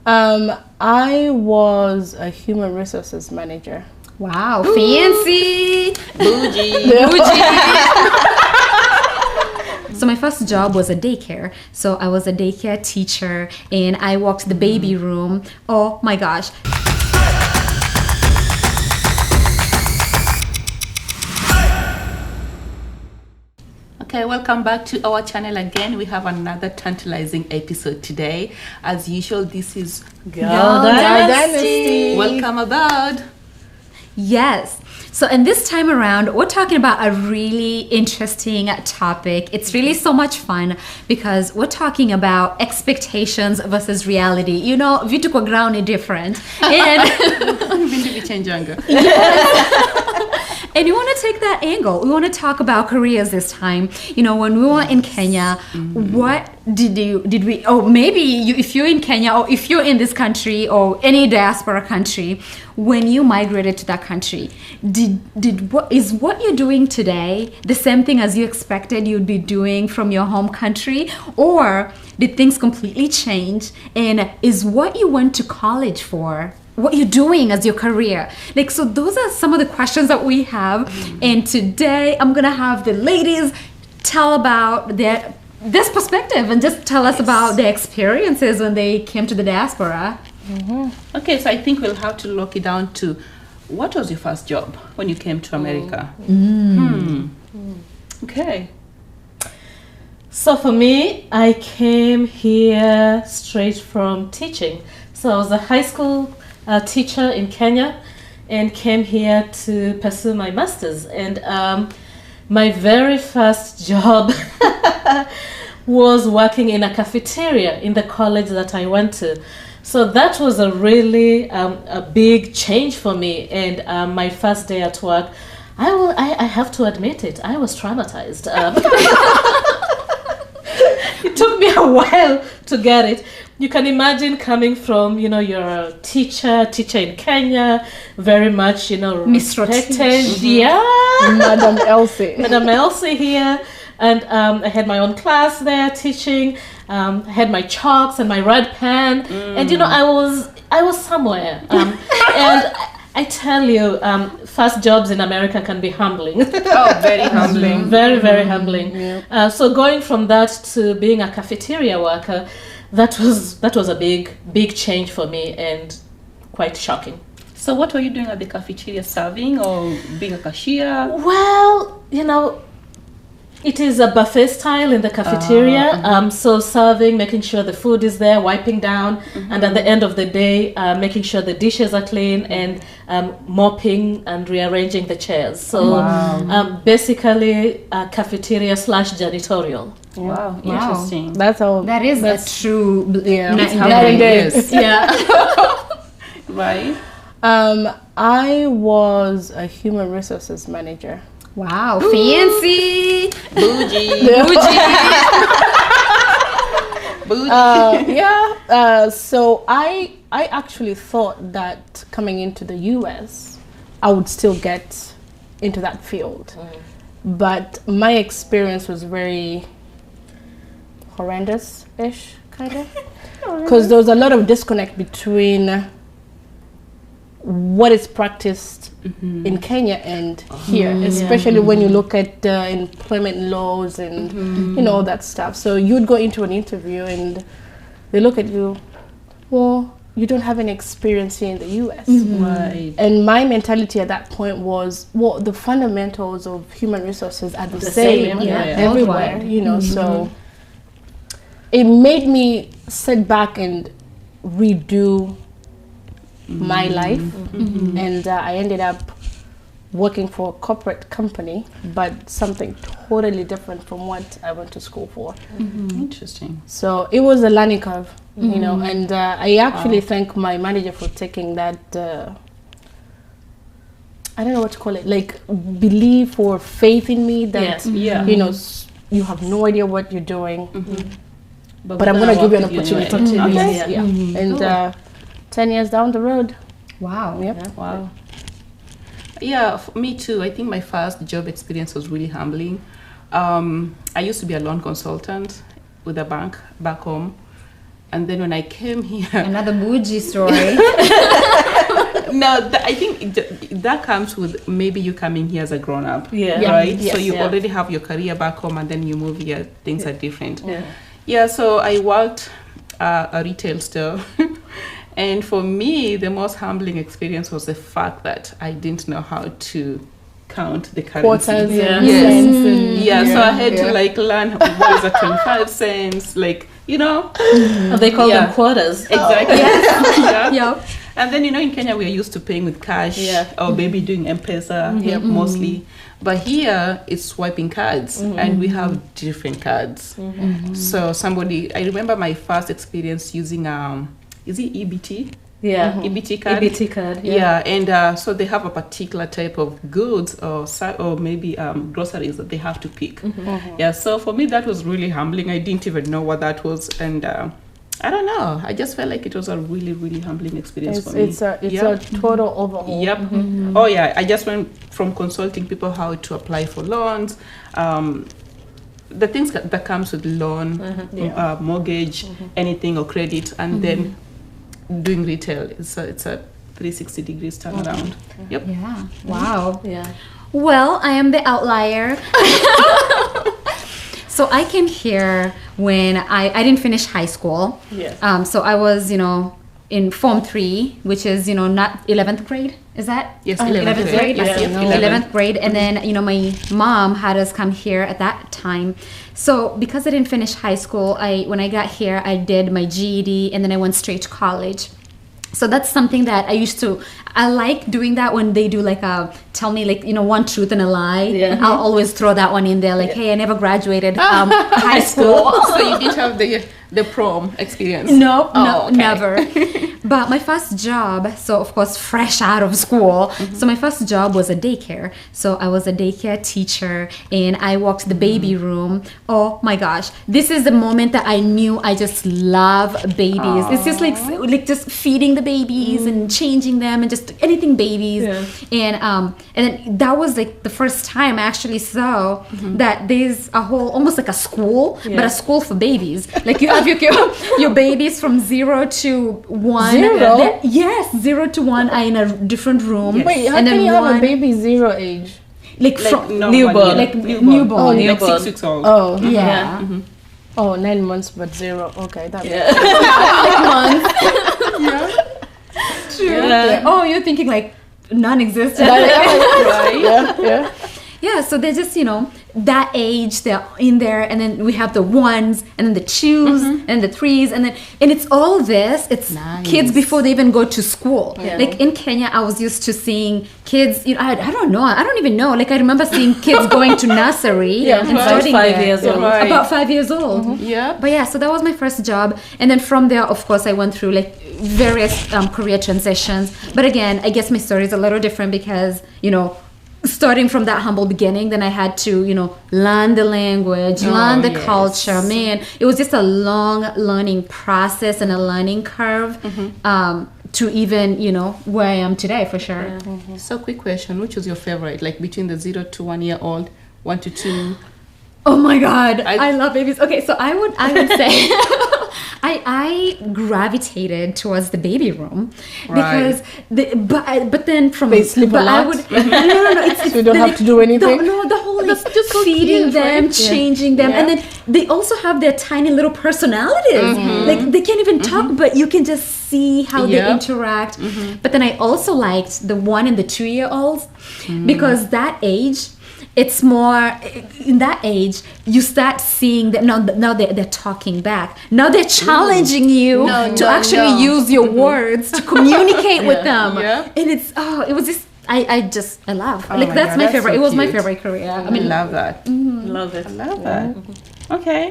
I was a human resources manager. Wow, fancy. Bougie. So my first job was a daycare. So I was a daycare teacher and I walked the baby room. Oh my gosh. Okay, welcome back to our channel again. We have another tantalizing episode today. As usual, this is Girl Dynasty. Welcome aboard. Yes. So, and this time around, we're talking about a really interesting topic. It's really so much fun because we're talking about expectations versus reality. You know, Vitu kwa ground is different. And and you want to take that angle. We want to talk about careers this time. You know, when we were in Kenya, what did we, or maybe if you're in Kenya or if you're in this country or any diaspora country, when you migrated to that country, is what you're doing today the same thing as you expected you'd be doing from your home country? Or did things completely change? And is what you went to college for what you're doing as your career? Like, so those are some of the questions that we have. And today I'm gonna have the ladies tell about this perspective and just tell us about their experiences when they came to the diaspora. Okay, so I think we'll have to lock it down to what was your first job when you came to America? Okay. So for me, I came here straight from teaching. So I was a high school teacher in Kenya and came here to pursue my master's. And my very first job was working in a cafeteria in the college that I went to. So that was a really a big change for me. And my first day at work, I have to admit it, I was traumatized. It took me a while to get it. You can imagine coming from, you know, you're a teacher in Kenya, very much, you know, respected. Yeah. Madam Elsie. Madam Elsie here. And I had my own class there teaching. I had my chalks and my red pen. And, you know, I was somewhere. And I tell you, first jobs in America can be humbling. Oh, very humbling. Very, very humbling. Yeah. So going from that to being a cafeteria worker, that was a big change for me and quite shocking. So what were you doing at the cafeteria, serving or being a cashier? Well, you know, it is a buffet style in the cafeteria. So serving, making sure the food is there, wiping down, and at the end of the day, making sure the dishes are clean and mopping and rearranging the chairs. So basically, cafeteria / janitorial. Wow, interesting. That's all. That is a true Yes. Yeah. Right. I was a human resources manager. Wow, fancy. Bougie. So I actually thought that coming into the US, I would still get into that field. But my experience was very horrendous-ish, kind of. Because there was a lot of disconnect between what is practiced in Kenya and here, especially when you look at employment laws and you know all that stuff. So you'd go into an interview and they look at you, well, you don't have any experience here in the US. Right. And my mentality at that point was, well, the fundamentals of human resources are the same everywhere, you know. So it made me sit back and redo my life, and I ended up working for a corporate company, but something totally different from what I went to school for. Interesting. So it was a learning curve, you know, and I actually thank my manager for taking that, I don't know what to call it, like belief or faith in me that, you know, you have no idea what you're doing, but I'm going to give you an opportunity. And 10 years down the road. Wow. Yep. Yeah, wow. Yeah, for me too. I think my first job experience was really humbling. I used to be a loan consultant with a bank back home. And then when I came here, Another bougie story. no, I think that comes with maybe you coming here as a grown up, Yeah. right? Yes. So you Yeah. already have your career back home, and then you move here, things are different. Yeah. Yeah, so I worked a retail store. And for me, the most humbling experience was the fact that I didn't know how to count the currency. Quarters Yeah. and Yes. cents and Yeah, so I had to yeah. like learn what is a 25 cents, like, you know. Oh, they call Yeah. them quarters. Exactly. Yeah. Yep. And then, you know, in Kenya, we're used to paying with cash or maybe doing M-Pesa mostly. But here, it's swiping cards, and we have different cards. So I remember my first experience using, is it EBT? Yeah. EBT card? EBT card. Yeah, and so they have a particular type of goods or maybe groceries that they have to pick. Yeah, so for me, that was really humbling. I didn't even know what that was, and I don't know. I just felt like it was a really, really humbling experience for me. It's a total overhaul. Yep. Oh yeah, I just went from consulting people how to apply for loans, the things that comes with loan, mortgage, anything or credit, and then doing retail. It's a 360 degrees turnaround. Yep. Yeah. Wow. Yeah. Well, I am the outlier. So I came here when I didn't finish high school. Yeah. So I was, in Form 3, which is, not 11th grade. Is that? Yes, 11th grade. Yes, Yeah. yep, 11th grade. And then, my mom had us come here at that time. So because I didn't finish high school, when I got here, I did my GED and then I went straight to college. So that's something that I like doing that when they do tell me one truth and a lie. Yeah. I'll always throw that one in there hey, I never graduated high school. So you didn't have the prom experience? No, Oh, okay. never. But my first job, so of course fresh out of school, so my first job was a daycare. So I was a daycare teacher and I walked the baby room. Oh my gosh, this is the moment that I knew I just love babies. It's just like just feeding the babies and changing them and just anything babies. Yeah. And then that was like the first time I actually saw that there's a whole almost like a school, but a school for babies. Like you have your babies from 0 to 1. 0? Yes, 0 to 1 are in a different room. Yes. Wait, how and can then you have a one- baby 0 age? Like from no, newborn. 1 year. like newborn. Oh, Like newborn. 6 weeks old. Oh, Yeah. oh, 9 months but 0. Okay, that Yeah. True. Yeah. Oh, you're thinking like non-existent. yeah. Yeah, so they're just, that age, they're in there, and then we have the 1s, and then the 2s, and the 3s, and it's all this. It's Nice. kids before they even go to school. Yeah. Like in Kenya, I was used to seeing kids, I don't know, I don't even know. Like I remember seeing kids going to nursery and About starting 5 there. years old. Right. About 5 years old. Yeah. But yeah, so that was my first job. And then from there, of course, I went through like various career transitions. But again, I guess my story is a little different because, starting from that humble beginning, then I had to, learn the language, learn the yes. culture. Man, it was just a long learning process and a learning curve to even, where I am today for sure. So quick question, which was your favorite? Like between the 0 to 1 year old, 1 to 2? Oh my God, I- I love babies. Okay, so I would say I gravitated towards the baby room because but then from They sleep a but I lot? would no it's So you don't have to do anything? the whole like, That's just so feeding cute, them, right? changing them, and then they also have their tiny little personalities. Like they can't even talk, but you can just see how they Yep. interact. But then I also liked the 1 and the 2 year olds because that age. It's more in that age you start seeing that now they're talking back. Now they're challenging you to actually use your words to communicate with them. Yeah. And it was just I love Oh like my that's God, my that's favorite. so It was my cute. favorite career. I I mean, love that. Love it. I love that. Okay.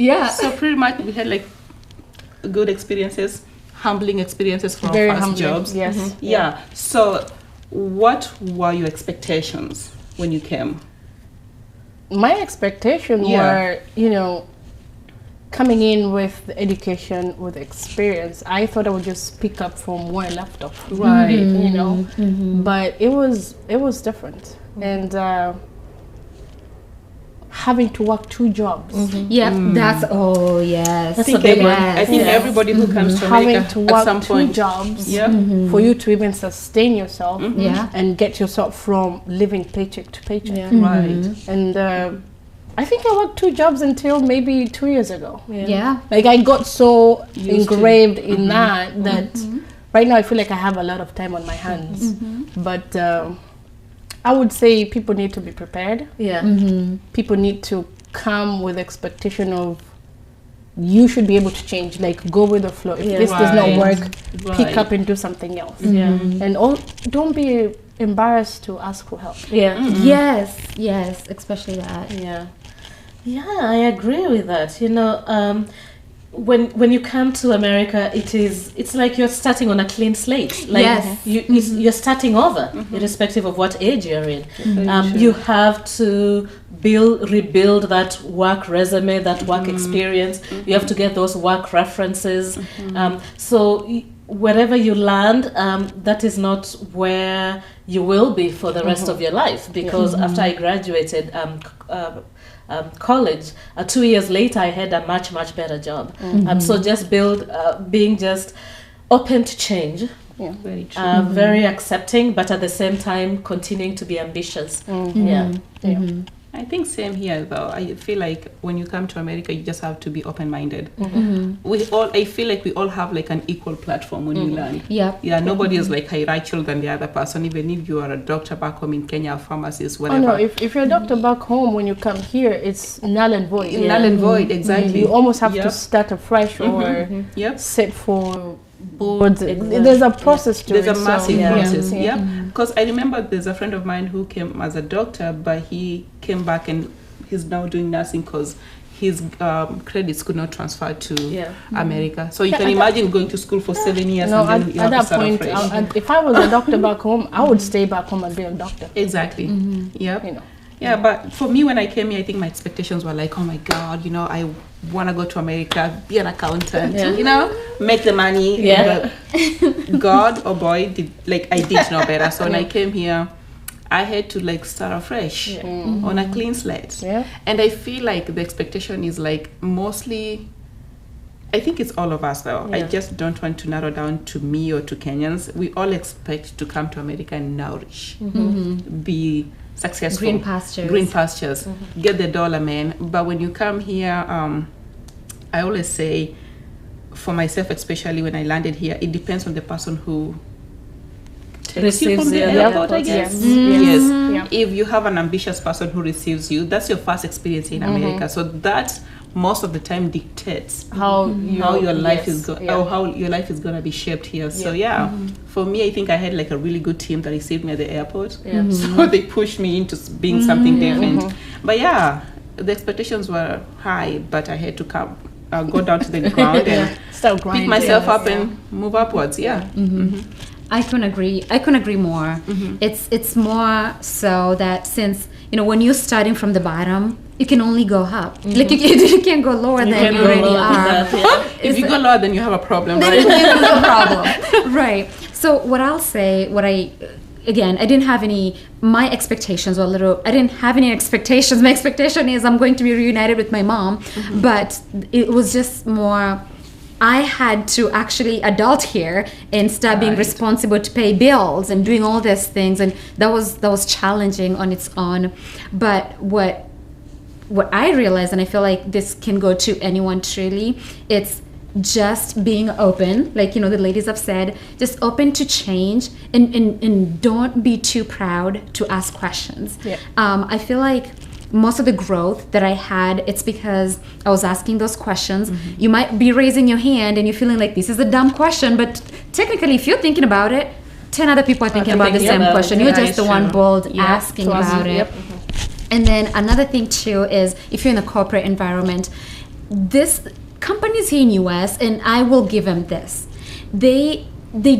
yeah. So pretty much we had like good experiences, humbling experiences from Very our first humbling, jobs. yes. Yeah. So what were your expectations when you came? My expectations Yeah. were, coming in with the education, with experience. I thought I would just pick up from where I left off. Right. But it was different. And having to work 2 jobs. Yep, that's yes. I think everybody who comes to America having to work at some 2 point, jobs for you to even sustain yourself and get yourself from living paycheck to paycheck. right? And I think I worked 2 jobs until maybe 2 years ago. Yeah. Like I got so Used to. engraved in that right now I feel like I have a lot of time on my hands. But I would say people need to be prepared. People need to come with expectation of you should be able to change, like go with the flow. If this does not work, pick up and do something else. And don't be embarrassed to ask for help. Yes, especially that. Yeah, I agree with that. You know, when you come to America, it's like you're starting on a clean slate. Like you're starting over, irrespective of what age you're in. You have to rebuild that work resume, that work experience. You have to get those work references. So wherever you land, that is not where you will be for the rest of your life. Because after I graduated college, 2 years later, I had a much better job. So just being just open to change. Very true. Very accepting, but at the same time continuing to be ambitious. I think same here though. I feel like when you come to America, you just have to be open-minded. I feel like we all have like an equal platform when you learn. Nobody is like hierarchical than the other person, even if you are a doctor back home in Kenya, a pharmacist, whatever. Oh no, if you're a doctor back home, when you come here, it's null and void. Null and void, exactly. You almost have to start afresh or sit for boards. There's a process to it. There's a massive process. Because I remember there's a friend of mine who came as a doctor, but he came back and he's now doing nursing because his credits could not transfer to America. So you can imagine going to school for 7 years and then you have to start afresh. If I was a doctor back home, I would stay back home and be a doctor. Exactly. You know. Yeah, but for me, when I came here, I think my expectations were like, oh my God, you know, I want to go to America, be an accountant, you know, make the money. But God, oh boy, I did know better. So when I came here, I had to like start afresh on a clean slate. And I feel like the expectation is like mostly, I think it's all of us though. I just don't want to narrow down to me or to Kenyans. We all expect to come to America and nourish, be successful, green pastures, get the dollar, man. But when you come here, I always say, for myself especially when I landed here, it depends on the person who takes you from the airport, I guess. If you have an ambitious person who receives you, that's your first experience in America. So that most of the time dictates how your life is how your life is gonna be shaped here. So for me, I think I had like a really good team that received me at the airport. So they pushed me into being something different. But the expectations were high, but I had to go down to the ground and pick myself up and move upwards. I couldn't agree more. It's more so that since, you know, when you're starting from the bottom, you can only go up. Like you can't go lower than you already are. If you go lower, then you have a problem, right? Then you have a problem. Right. So what I'll say, again, I didn't have any, my expectations were I didn't have any expectations. My expectation is I'm going to be reunited with my mom, but it was just more, I had to actually adult here and start being responsible to pay bills and doing all these things, and that was challenging on its own. But what I realized, and I feel like this can go to anyone truly, it's just being open, like, you know, the ladies have said, just open to change and don't be too proud to ask questions. I feel like most of the growth that I had, it's because I was asking those questions. You might be raising your hand and you're feeling like this is a dumb question, but technically if you're thinking about it, 10 other people are thinking about the same question. You're just the one bold asking about it. And then another thing too is if you're in a corporate environment, this companies here in US, and I will give them this, they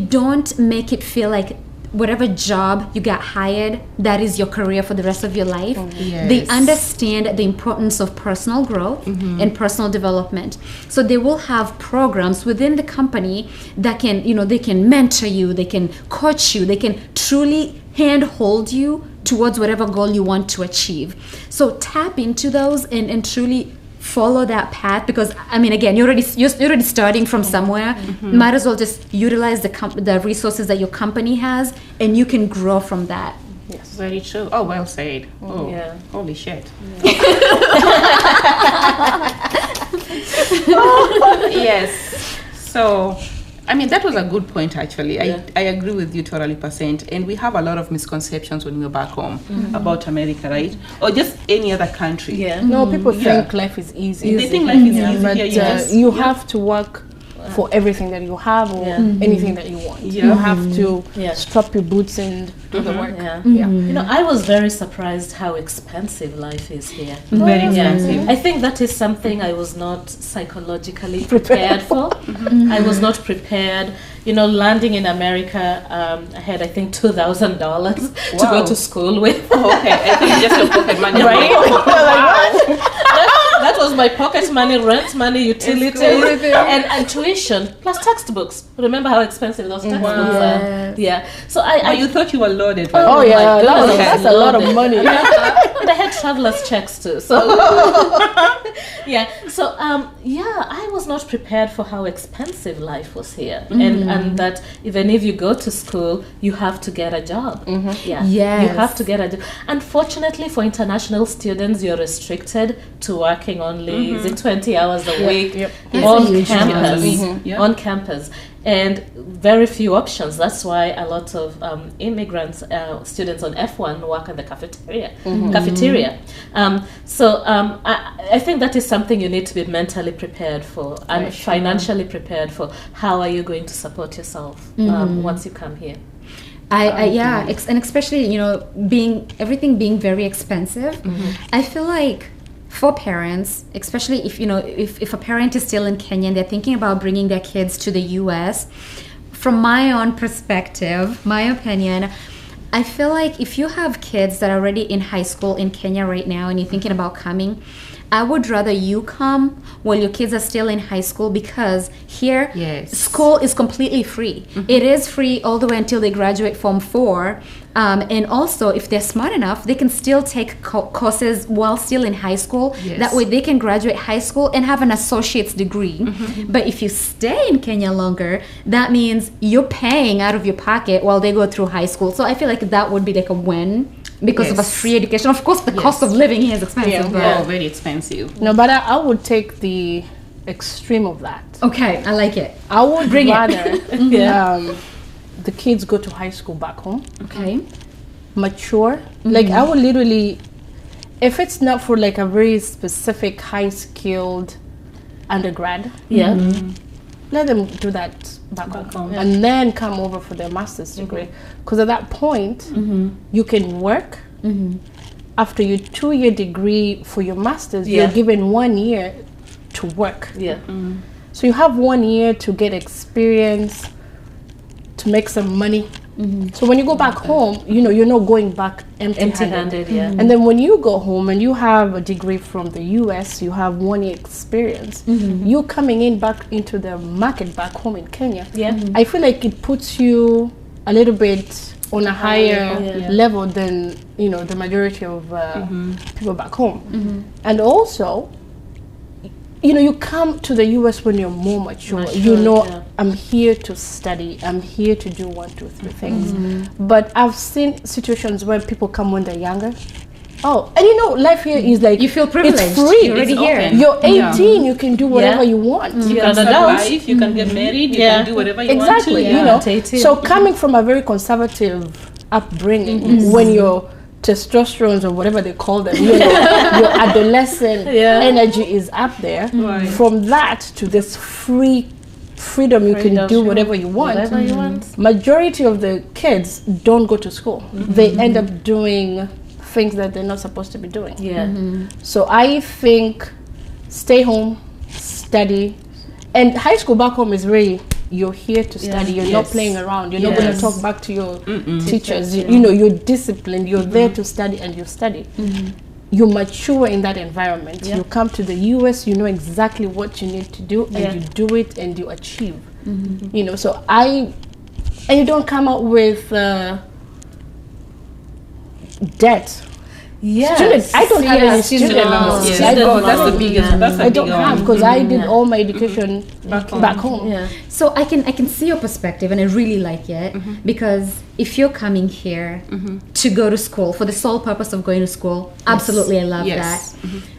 don't make it feel like whatever job you got hired, that is your career for the rest of your life. They understand the importance of personal growth and personal development. So they will have programs within the company that can, you know, they can mentor you, they can coach you, they can truly handhold you towards whatever goal you want to achieve. So tap into those and truly follow that path, because I mean, again, you're already starting from somewhere. Might as well just utilize the resources that your company has, and you can grow from that. Yes, very true. Oh, well said. Oh, yeah. Holy shit. Yes. So, I mean, that was a good point, actually. I agree with you totally %. And we have a lot of misconceptions when we're back home about America, right? Or just any other country. Yeah. No, people think life is easy. They think life is easy. But you have to work for everything that you have or anything that you want. You have to strap your boots and do the work. You know, I was very surprised how expensive life is here. Very expensive. I think that is something I was not psychologically prepared for. I was not prepared. You know, landing in America, I had, I think, $2,000 to go to school with. Okay, I think just your pocket money. Right? That was my pocket money, rent money, utilities, and tuition, plus textbooks. Remember how expensive those textbooks are? Yeah. So you thought you were loaded. Oh yeah, that's a lot of money. And I had traveler's checks too. So yeah. So I was not prepared for how expensive life was here, and that even if you go to school, you have to get a job. Yeah. Yes. You have to get a job. Unfortunately, for international students, you're restricted to working only is it 20 hours a week on campus. On campus. And very few options. That's why a lot of immigrants, students on F1 work in the cafeteria. I think that is something you need to be mentally prepared for and financially prepared for. How are you going to support yourself once you come here? And especially, you know, everything being very expensive, I feel like for parents, especially if a parent is still in Kenya and they're thinking about bringing their kids to the US, from my own perspective, my opinion, I feel like if you have kids that are already in high school in Kenya right now and you're thinking about coming, I would rather you come while your kids are still in high school, because here school is completely free. It is free all the way until they graduate Form 4. And also, if they're smart enough, they can still take courses while still in high school. That way they can graduate high school and have an associate's degree. But if you stay in Kenya longer, that means you're paying out of your pocket while they go through high school. So I feel like that would be like a win, because of a free education. Of course, the cost of living here is expensive. Very expensive. No, but I would take the extreme of that. Okay, I like it. I would rather the kids go to high school back home. Okay. Mature. Like, I would literally, if it's not for like a very specific high-skilled undergrad, let them do that back home. And then come over for their master's degree. Because at that point, you can work. After your 2-year degree for your master's, you're given 1 year to work. So you have 1 year to get experience, to make some money. So when you go back home, you know, you're not going back empty-handed. And then when you go home and you have a degree from the US, you have 1 year experience, you coming in back into the market back home in Kenya, I feel like it puts you a little bit on a higher level than, you know, the majority of people back home. And also, you know, you come to the US when you're more mature. You know, I'm here to study. I'm here to do 1, 2, 3 things. But I've seen situations where people come when they're younger. Oh, and you know, life here is like, you feel privileged. It's free. You're already here. You're 18. You can do whatever you want. You can survive. You can get married. You can do whatever you want to. You know. So coming from a very conservative upbringing, when you're testosterone or whatever they call them, you know, your adolescent energy is up there. From that to this freedom, you can do whatever you want. Majority of the kids don't go to school. They end up doing things that they're not supposed to be doing. So I think stay home, study, and high school back home is really, you're here to study. You're not playing around. You're not going to talk back to your teachers. You know, you're disciplined. You're there to study, and you study. You mature in that environment. You come to the US, you know exactly what you need to do, and you do it, and you achieve. You know, so and you don't come out with debt. Yes. Student, I don't have any student loans. Yes. That's the biggest. That's the I don't have because I did Yeah. all my education back home. Yeah. So I can see your perspective, and I really like it because if you're coming here to go to school for the sole purpose of going to school, absolutely I love that.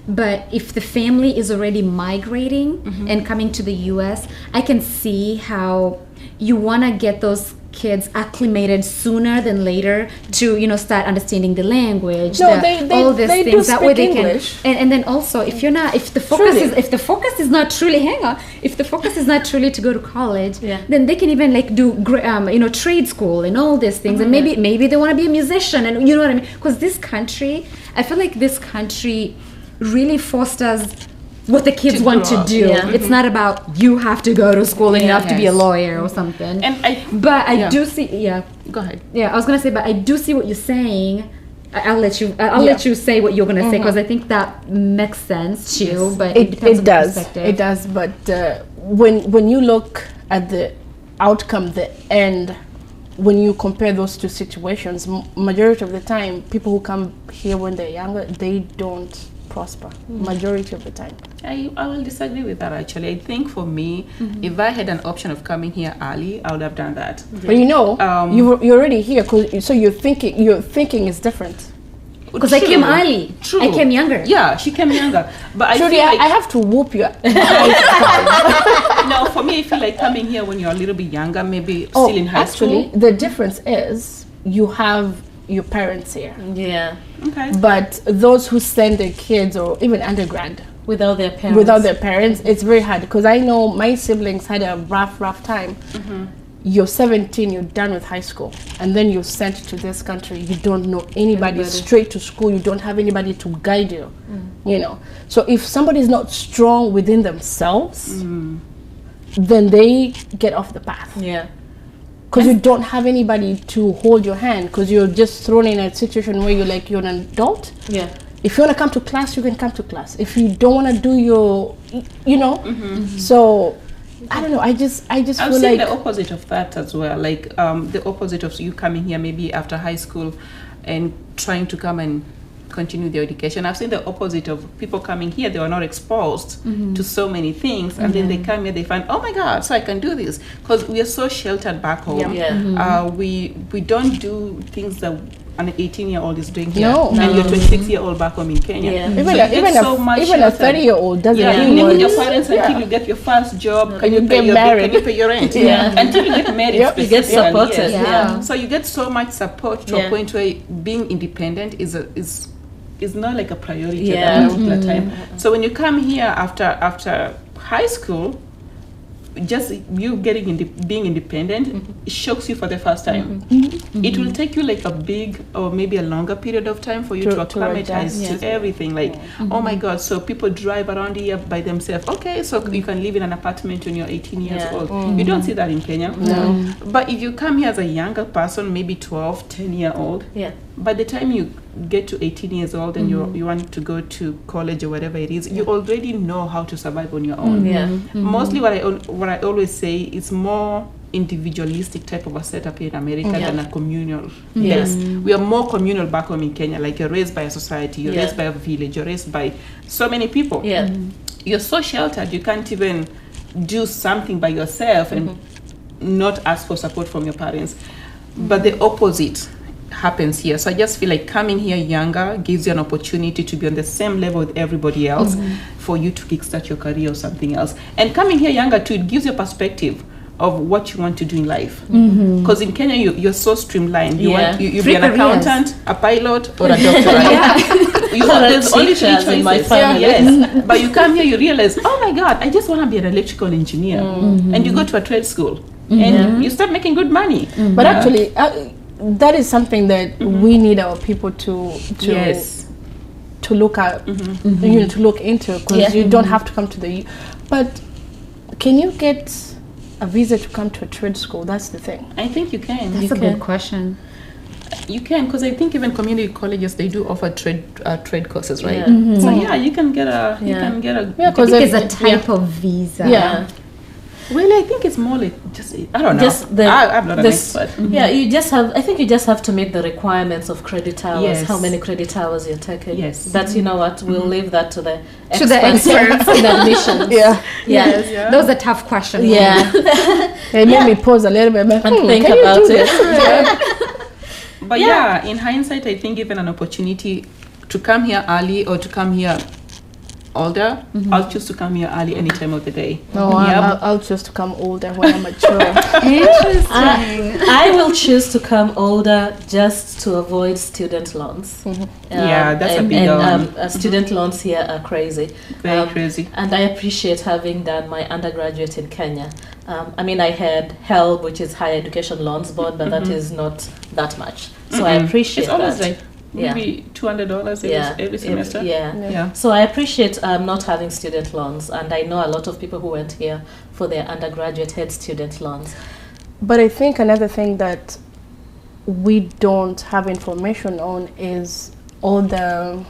But if the family is already migrating and coming to the US, I can see how you want to get those kids acclimated sooner than later to start understanding the language, No, all these they things do that way speak they English. can. And then also if the focus Truly. is not truly if the focus is not truly to go to college, Yeah. then they can even like do trade school and all these things, and maybe they want to be a musician, and you know what I mean, because this country, I feel like this country really fosters what the kids To want grow to up. do. Yeah. It's not about you have to go to school and you have to be a Yes. lawyer or something. And But I Yeah. do see, go ahead. I was gonna say, but I do see what you're saying. I'll let you say what you're gonna say because I think that makes sense too. But it depends on the perspective. It does. But when you look at the outcome, the end, when you compare those two situations, majority of the time, people who come here when they're younger, they don't prosper. Majority of the time. I will disagree with that actually. I think for me, if I had an option of coming here early, I would have done that. But you're already here, so your thinking is different. Because I came early. True. I came younger. Yeah, she came younger. But I Trudy, feel like I have to whoop you. no, for me, I feel like coming here when you're a little bit younger, maybe still in high actually, school. the difference is you have your parents here. Yeah. Okay. But those who send their kids or even undergrad Without their parents. it's very hard because I know my siblings had a rough time. You're 17, you're done with high school, and then you're sent to this country. You don't know anybody, straight to school. You don't have anybody to guide you, So if somebody is not strong within themselves, then they get off the path. Yeah. Because you don't have anybody to hold your hand, because you're just thrown in a situation where you're an adult. Yeah. If you want to come to class, you can come to class. If you don't want to do your, So, I don't know. I just I've feel seen like the opposite of that as well. Like the opposite of you coming here maybe after high school and trying to come and continue their education. I've seen the opposite of people coming here. They were not exposed to so many things, and then they come here. They find, oh my God, so I can do this, because we are so sheltered back home. Yeah. We don't do things that an 18-year-old is doing here, No. and you're 26-year-old back home in Kenya. Yeah. So you get so much even a sheltered. 30-year-old doesn't Yeah, even you live with know your this. parents until you get your first job. Can you you pay get your married. Can you pay your rent? Yeah. Until you get married, You get specifically, supported. yes. Yeah. So you get so much support to a point where being independent is not like a priority at that time. So when you come here after high school, just you being independent, it shocks you for the first time. It will take you like a big or maybe a longer period of time for you to acclimatize to everything. Like, oh my God, so people drive around here by themselves. Okay, so you can live in an apartment when you're 18 years old. You don't see that in Kenya. No. But if you come here as a younger person, maybe 12, 10-year-old, by the time you get to 18 years old and you want to go to college or whatever it is, you already know how to survive on your own. Mostly what I always say is more individualistic type of a setup here in America than a communal. Yes, we are more communal back home in Kenya. Like, you're raised by a society, you're raised by a village, you're raised by so many people. You're so sheltered, you can't even do something by yourself and not ask for support from your parents. But the opposite happens here. So I just feel like coming here younger gives you an opportunity to be on the same level with everybody else for you to kickstart your career or something else. And coming here younger too, it gives you a perspective of what you want to do in life. Because in Kenya you're so streamlined. You be an accountant, a pilot, or a doctor. There's only three choices in my family. Yes. But you come here, you realize, oh my God, I just want to be an electrical engineer. And you go to a trade school and you start making good money. But actually, that is something that we need our people to look at, to look into, because you don't have to come to the. But can you get a visa to come to a trade school? That's the thing. I think you can. That's a good question. You can, because I think even community colleges, they do offer trade courses, right? So you can get a because it's a type of visa. Really, I think it's more like just, I don't know. I'm not an expert. Yeah, you just have, I think you just have to meet the requirements of credit hours, Yes. how many credit hours you're taking. Yes. But you know what, we'll leave that to the experts in admissions. Yeah. Yes. Yeah. Those are tough questions. Yeah. It made me pause a little bit. But, And think can you about do it. this? But yeah, in hindsight, I think given an opportunity to come here early or to come here older, I'll choose to come here early any time of the day. No, I'll choose to come older when I'm mature. Interesting. I will choose to come older just to avoid student loans. Yeah, that's a big one. Student loans here are crazy. Very crazy. And I appreciate having done my undergraduate in Kenya. I mean, I had HELB, which is Higher Education Loans Board, but that is not that much. So I appreciate it's almost that. like maybe $200 every semester. Yeah. So I appreciate not having student loans, and I know a lot of people who went here for their undergraduate had student loans. But I think another thing that we don't have information on is all the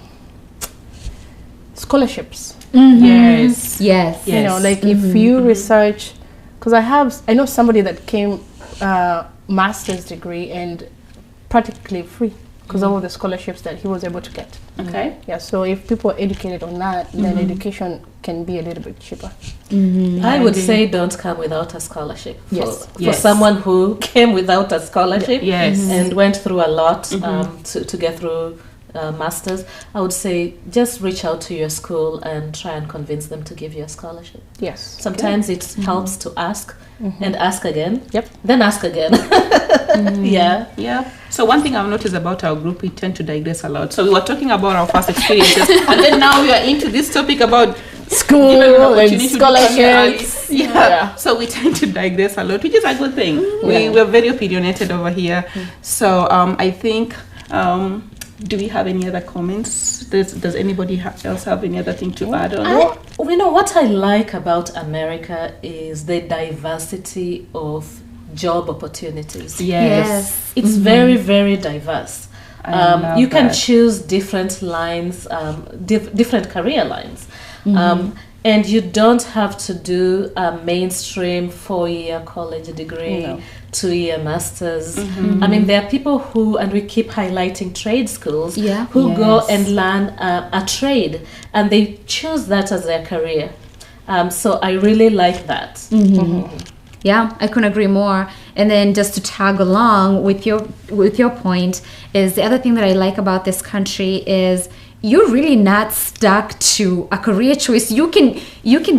scholarships. Yes. Yes. You know, like if you research, because I know somebody that came master's degree and practically free because of all the scholarships that he was able to get. Okay. Yeah, so if people are educated on that, then education can be a little bit cheaper. I would say don't come without a scholarship. For Yes. someone who came without a scholarship Yes. and went through a lot to get through masters, I would say just reach out to your school and try and convince them to give you a scholarship. Yes. Sometimes it helps to ask and ask again. Yep. Then ask again. Yeah. So one thing I've noticed about our group, we tend to digress a lot. So we were talking about our past experiences, and then now we are into this topic about School and scholarships. Yeah. So we tend to digress a lot, which is a good thing. We're very opinionated over here. So I think, do we have any other comments? Does anybody else have any other thing to add on? You know, what I like about America is the diversity of job opportunities. Yes. It's very, very diverse. I You can love that. choose different lines, different career lines. And you don't have to do a mainstream 4-year college degree, 2-year masters. I mean, there are people who, and we keep highlighting trade schools, who go and learn a trade, and they choose that as their career. So I really like that. Yeah, I couldn't agree more. And then just to tag along with your point is the other thing that I like about this country is you're really not stuck to a career choice. You can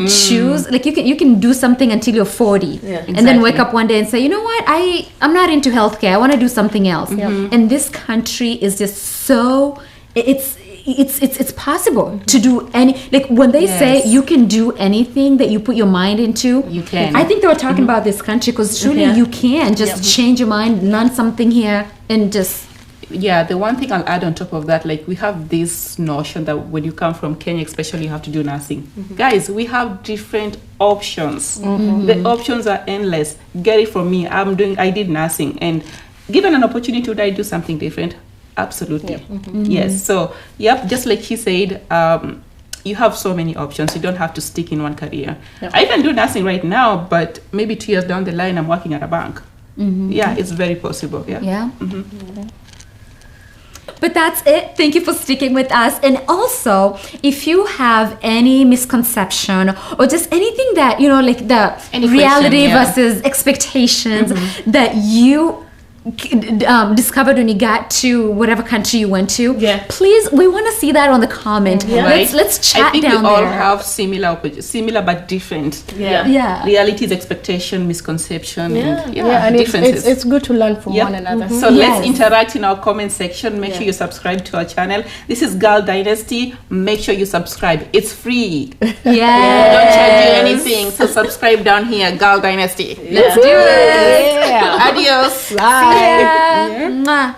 choose, like you can do something until you're 40 and then wake up one day and say, you know what, I'm not into healthcare. I want to do something else. And this country is just so it's possible to do any, like when they say you can do anything that you put your mind into, you can. I think they were talking about this country because truly you can just change your mind, learn something here, and just. Yeah, the one thing I'll add on top of that, like we have this notion that when you come from Kenya, especially, you have to do nursing. Guys, we have different options. The options are endless. Get it from me. I did nursing, and given an opportunity, would I do something different? Absolutely. Yes. So, just like he said, you have so many options. You don't have to stick in one career. I can do nursing right now, but maybe 2 years down the line, I'm working at a bank. Yeah, it's very possible. Yeah. But that's it. Thank you for sticking with us. And also, if you have any misconception or just anything that, you know, like the reality versus expectations that you discovered when you got to whatever country you went to, please, we want to see that on the comment. Let's chat down there. I think we all have similar but different. Realities, expectation, misconception, and differences. It's good to learn from one another. So let's interact in our comment section. Make sure you subscribe to our channel. This is Girl Dynasty. Make sure you subscribe. It's free. We don't charge you anything. So subscribe down here, Girl Dynasty. Let's do it. Adios. Bye. Yeah.